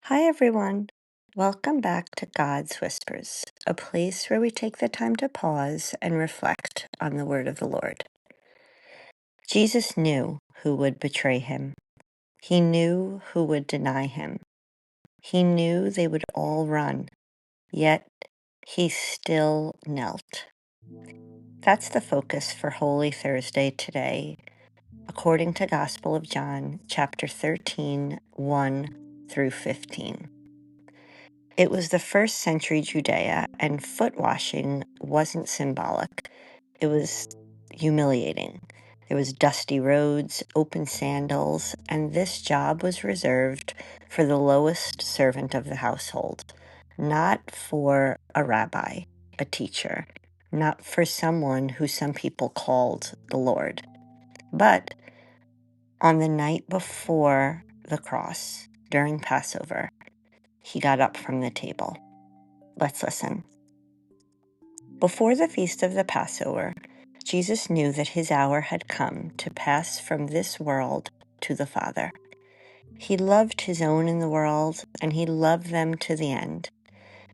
Hi, everyone. Welcome back to God's Whispers, a place where we take the time to pause and reflect on the word of the Lord. Jesus knew who would betray him. He knew who would deny him. He knew they would all run, yet he still knelt. That's the focus for Holy Thursday today, according to Gospel of John, chapter 13, 1 through 15. It was the first century Judea, and foot washing wasn't symbolic. It was humiliating. There was dusty roads, open sandals, and this job was reserved for the lowest servant of the household, not for a rabbi, a teacher, not for someone who some people called the Lord. But on the night before the cross, during Passover, he got up from the table. Let's listen. Before the feast of the Passover, Jesus knew that his hour had come to pass from this world to the Father. He loved his own in the world, and he loved them to the end.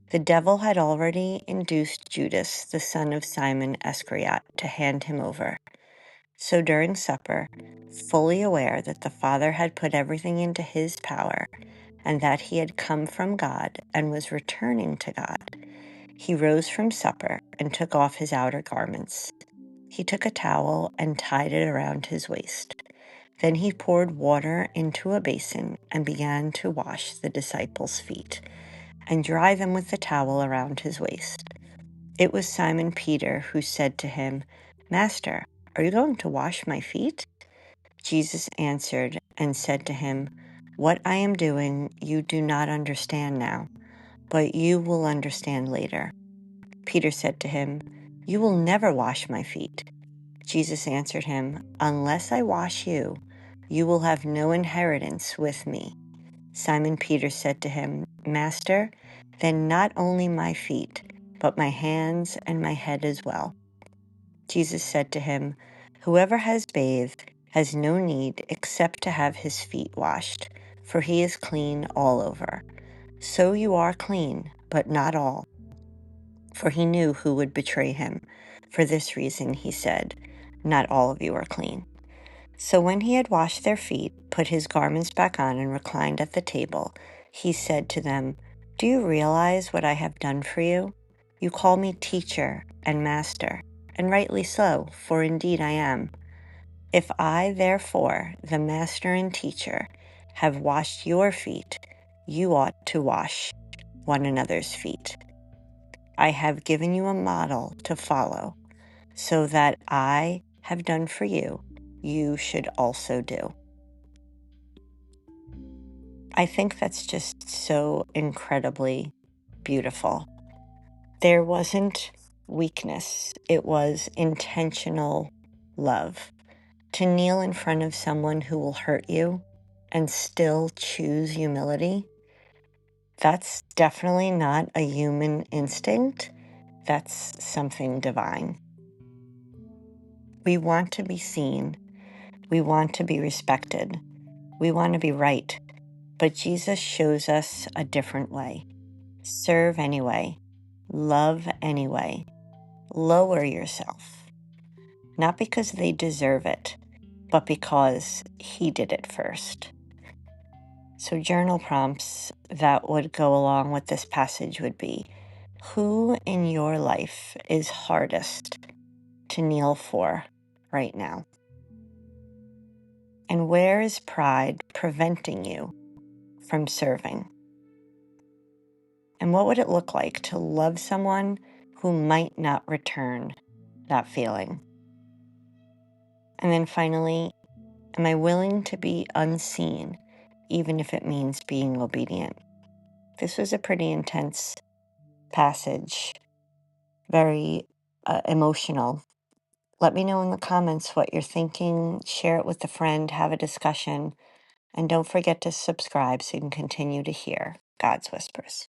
The devil had already induced Judas, the son of Simon Iscariot, to hand him over. So during supper, fully aware that the Father had put everything into his power, and that he had come from God and was returning to God, he rose from supper and took off his outer garments. He took a towel and tied it around his waist. Then he poured water into a basin and began to wash the disciples' feet and dry them with the towel around his waist. It was Simon Peter who said to him, "Master, are you going to wash my feet?" Jesus answered and said to him, "What I am doing you do not understand now, but you will understand later." Peter said to him, "You will never wash my feet." Jesus answered him, "Unless I wash you, you will have no inheritance with me." Simon Peter said to him, "Master, then not only my feet, but my hands and my head as well." Jesus said to him, "Whoever has bathed has no need except to have his feet washed, for he is clean all over. So you are clean, but not all." For he knew who would betray him. For this reason he said, "Not all of you are clean." So when he had washed their feet, put his garments back on, and reclined at the table, he said to them, "Do you realize what I have done for you? You call me teacher and master, and rightly so, for indeed I am. If I, therefore, the master and teacher, have washed your feet, you ought to wash one another's feet. I have given you a model to follow, so that I have done for you, you should also do." I think that's just so incredibly beautiful. There wasn't weakness, it was intentional love. To kneel in front of someone who will hurt you and still choose humility, that's definitely not a human instinct. That's something divine. We want to be seen. We want to be respected. We want to be right. But Jesus shows us a different way. Serve anyway. Love anyway. Lower yourself. Not because they deserve it, but because he did it first. So journal prompts that would go along with this passage would be, who in your life is hardest to kneel for right now? And where is pride preventing you from serving? And what would it look like to love someone who might not return that feeling? And then finally, am I willing to be unseen, even if it means being obedient? This was a pretty intense passage, very emotional. Let me know in the comments what you're thinking. Share it with a friend, have a discussion, and don't forget to subscribe so you can continue to hear God's Whispers.